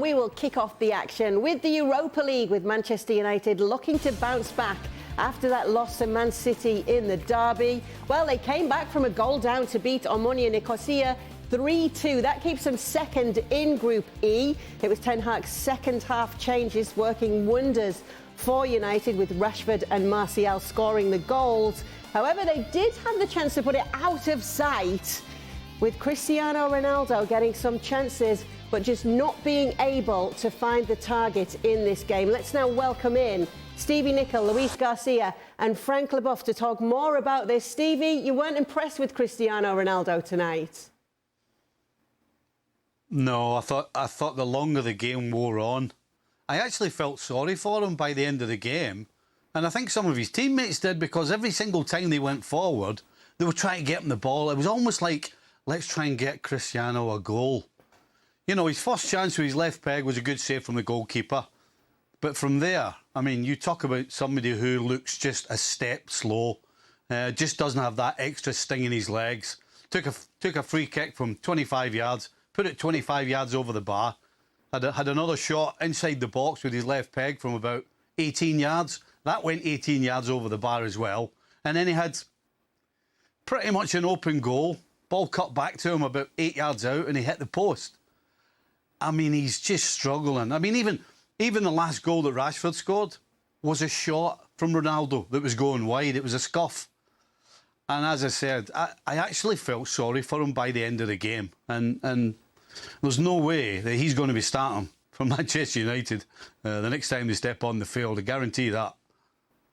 we will kick off the action with the Europa League, with Manchester United looking to bounce back after that loss to Man City in the derby. Well, they came back from a goal down to beat Omonia Nicosia 3-2. That keeps them second in Group E. It was Ten Hag's second half changes working wonders for United, with Rashford and Martial scoring the goals. However, they did have the chance to put it out of sight, with Cristiano Ronaldo getting some chances but just not being able to find the target in this game. Let's now welcome in Stevie Nicol, Luis Garcia and Frank Leboeuf to talk more about this. Stevie, you weren't impressed with Cristiano Ronaldo tonight? No, I thought the longer the game wore on, I actually felt sorry for him by the end of the game. And I think some of his teammates did, because every single time they went forward, they were trying to get him the ball. It was almost like, let's try and get Cristiano a goal. You know, his first chance with his left peg was a good save from the goalkeeper. But from there, I mean, you talk about somebody who looks just a step slow, just doesn't have that extra sting in his legs. Took a free kick from 25 yards, put it 25 yards over the bar. Had another shot inside the box with his left peg from about 18 yards. That went 18 yards over the bar as well. And then he had pretty much an open goal. Ball cut back to him about 8 yards out and he hit the post. I mean, he's just struggling. I mean, even the last goal that Rashford scored was a shot from Ronaldo that was going wide. It was a scuff. And as I said, I actually felt sorry for him by the end of the game. And there's no way that he's going to be starting for Manchester United the next time they step on the field. I guarantee that.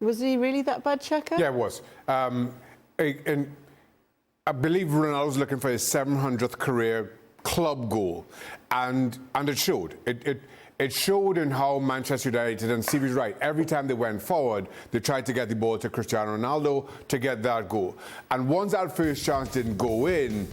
Was he really that bad, Checker? Yeah, it was. And I believe Ronaldo's looking for his 700th career club goal, and it showed. It showed in how Manchester United, and Stevie's right, every time they went forward, they tried to get the ball to Cristiano Ronaldo to get that goal. And once that first chance didn't go in,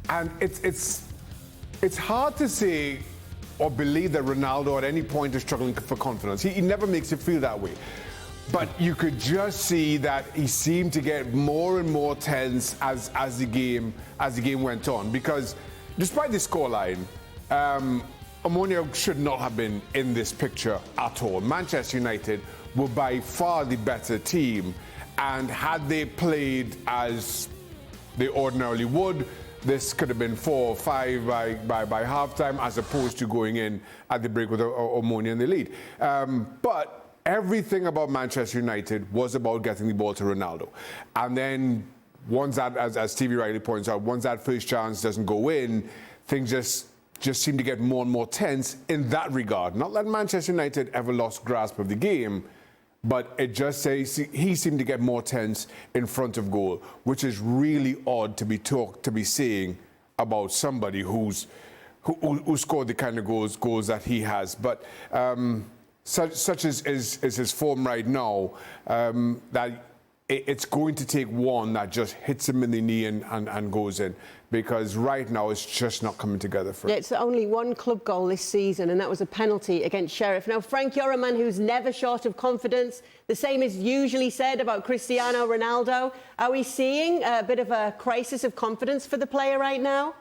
and it's hard to say or believe that Ronaldo at any point is struggling for confidence. He never makes it feel that way. But you could just see that he seemed to get more and more tense as the game went on. Because despite the scoreline, Omonia should not have been in this picture at all. Manchester United were by far the better team, and had they played as they ordinarily would, this could have been 4 or 5 by halftime, as opposed to going in at the break with Omonia in the lead. But everything about Manchester United was about getting the ball to Ronaldo. And then once that, as Stevie rightly points out, once that first chance doesn't go in, things just seem to get more and more tense in that regard. Not that Manchester United ever lost grasp of the game, but it just says he seemed to get more tense in front of goal, which is really odd to be saying about somebody who scored the kind of goals that he has. But such is his form right now, that it's going to take one that just hits him in the knee and goes in, because right now it's just not coming together for him. Yeah, it's only one club goal this season, and that was a penalty against Sheriff. Now, Frank, you're a man who's never short of confidence. The same is usually said about Cristiano Ronaldo. Are we seeing a bit of a crisis of confidence for the player right now?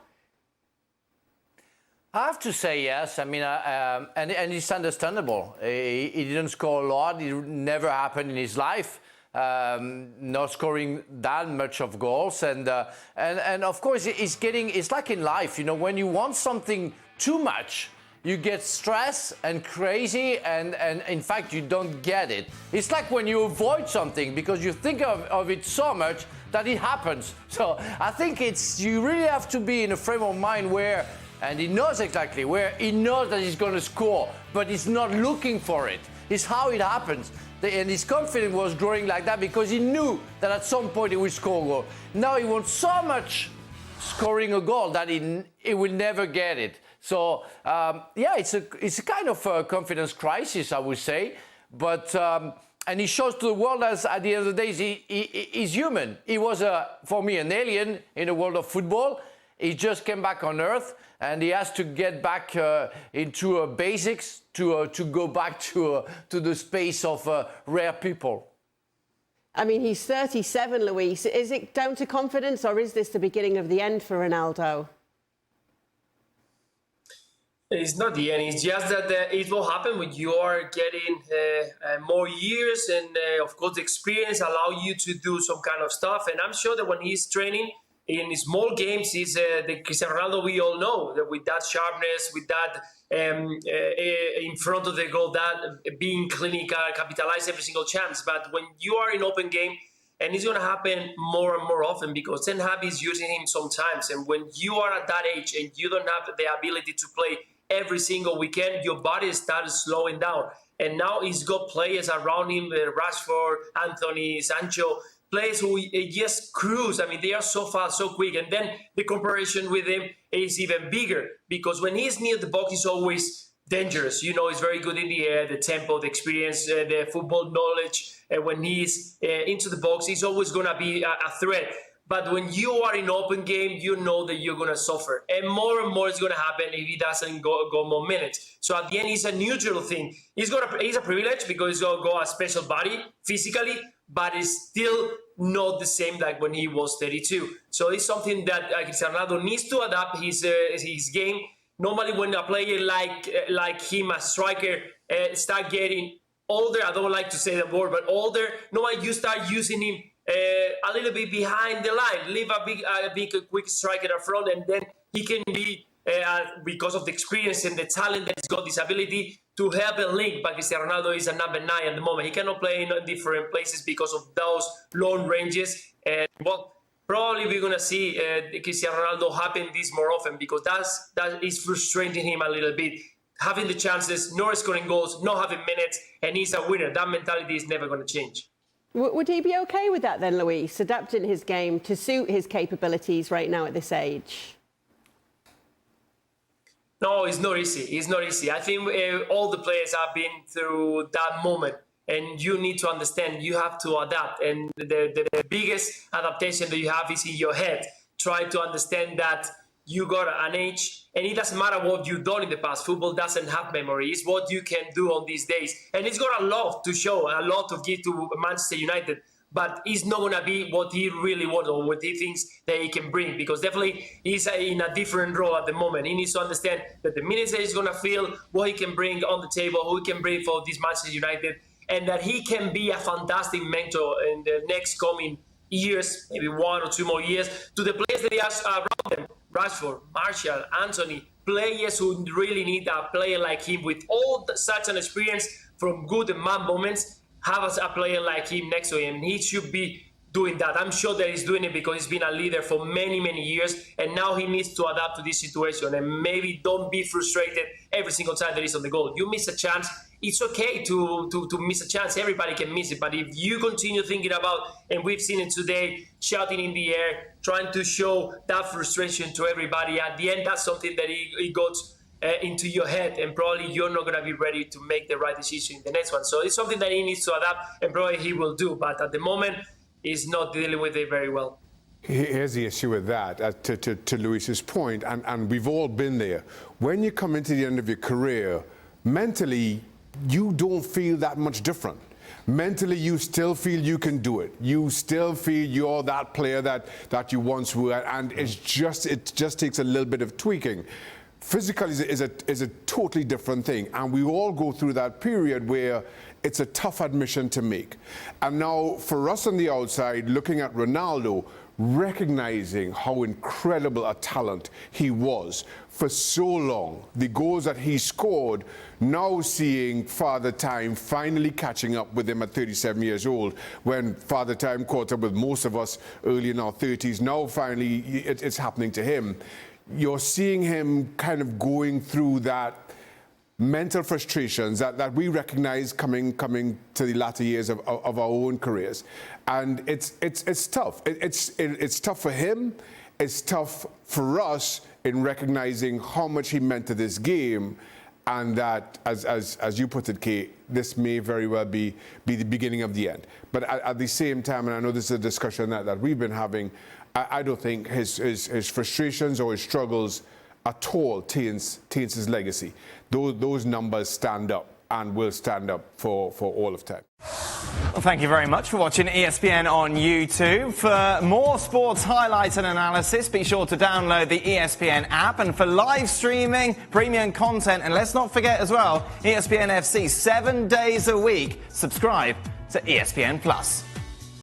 I have to say yes. I mean, and it's understandable. He didn't score a lot. It never happened in his life. Not scoring that much of goals, and of course it's like in life, you know, when you want something too much, you get stressed and crazy, and in fact you don't get it. It's like when you avoid something because you think of it so much that it happens. So I think you really have to be in a frame of mind where, and he knows exactly where, he knows that he's going to score, but he's not looking for it. It's how it happens. And his confidence was growing like that because he knew that at some point he would score a goal. Now he wants so much scoring a goal that he will never get it. So, yeah, it's a kind of a confidence crisis, I would say. But, and he shows to the world as, at the end of the day, he's human. He was, for me, an alien in the world of football. He just came back on Earth, and he has to get back into basics to go back to the space of rare people. I mean, he's 37, Luis. Is it down to confidence, or is this the beginning of the end for Ronaldo? It's not the end. It's just that it will happen when you are getting more years, and of course the experience allow you to do some kind of stuff. And I'm sure that when he's training in small games, he's the Cristiano Ronaldo we all know, that with that sharpness, with that in front of the goal, that being clinical, capitalize every single chance. But when you are in open game, and it's going to happen more and more often because Ten Hag is using him sometimes. And when you are at that age and you don't have the ability to play every single weekend, your body starts slowing down. And now he's got players around him, Rashford, Anthony, Sancho, players who just cruise. I mean, they are so fast, so quick. And then the comparison with him is even bigger because when he's near the box, he's always dangerous. You know, he's very good in the air, the tempo, the experience, the football knowledge. And when he's into the box, he's always going to be a threat. But when you are in open game, you know that you're going to suffer. And more is going to happen if he doesn't go more minutes. So at the end, it's a neutral thing. He's a privilege because he's going to go a special body physically, but it's still not the same like when he was 32. So it's something that Cristiano Ronaldo needs to adapt his game. Normally, when a player like him, a striker, start getting older, I don't like to say the word, but older, normally you start using him a little bit behind the line, leave a big quick striker up front, and then he can be, because of the experience and the talent that he's got, this ability to help and link. But Cristiano Ronaldo is a number 9 at the moment. He cannot play in different places because of those long ranges. And well, probably we're going to see Cristiano Ronaldo happen this more often because that is frustrating him a little bit. Having the chances, not scoring goals, not having minutes, and he's a winner. That mentality is never going to change. Would he be okay with that then, Luis, adapting his game to suit his capabilities right now at this age? No, it's not easy. It's not easy. I think all the players have been through that moment, and you need to understand you have to adapt. And the biggest adaptation that you have is in your head. Try to understand that you got an age, and it doesn't matter what you've done in the past. Football doesn't have memory. It's what you can do on these days. And it's got a lot to show, a lot to give to Manchester United. But it's not going to be what he really wants or what he thinks that he can bring. Because definitely he's in a different role at the moment. He needs to understand that the minutes that he's going to feel, what he can bring on the table, who he can bring for this Manchester United, and that he can be a fantastic mentor in the next coming years, maybe 1 or 2 more years, to the players that he has around them. Rashford, Martial, Anthony, players who really need a player like him with such an experience from good and bad moments, have a player like him next to him. He should be doing that. I'm sure that he's doing it because he's been a leader for many, many years, and now he needs to adapt to this situation and maybe don't be frustrated every single time that he's on the goal. You miss a chance, it's okay to miss a chance. Everybody can miss it. But if you continue thinking about, and we've seen it today, shouting in the air, trying to show that frustration to everybody, at the end, that's something that he got into your head, and probably you're not going to be ready to make the right decision in the next one. So it's something that he needs to adapt, and probably he will do. But at the moment, he's not dealing with it very well. Here's the issue with that, to Luis's point, and we've all been there. When you come into the end of your career, mentally, you don't feel that much different. Mentally, you still feel you can do it. You still feel you're that player that you once were, and it just takes a little bit of tweaking. Physical is a totally different thing, and we all go through that period where it's a tough admission to make. And now, for us on the outside, looking at Ronaldo, recognizing how incredible a talent he was for so long, the goals that he scored, now seeing Father Time finally catching up with him at 37 years old, when Father Time caught up with most of us early in our 30s, now finally it's happening to him. You're seeing him kind of going through that mental frustrations that we recognize coming to the latter years of our own careers, and it's tough. It's tough for him. It's tough for us in recognizing how much he meant to this game, and that, as you put it, Kate, this may very well be the beginning of the end. But at the same time, and I know this is a discussion that we've been having, I don't think his frustrations or his struggles at all taints his legacy. Those numbers stand up and will stand up for all of time. Well, thank you very much for watching ESPN on YouTube. For more sports highlights and analysis, be sure to download the ESPN app. And for live streaming, premium content, and let's not forget as well, ESPN FC 7 days a week. Subscribe to ESPN Plus.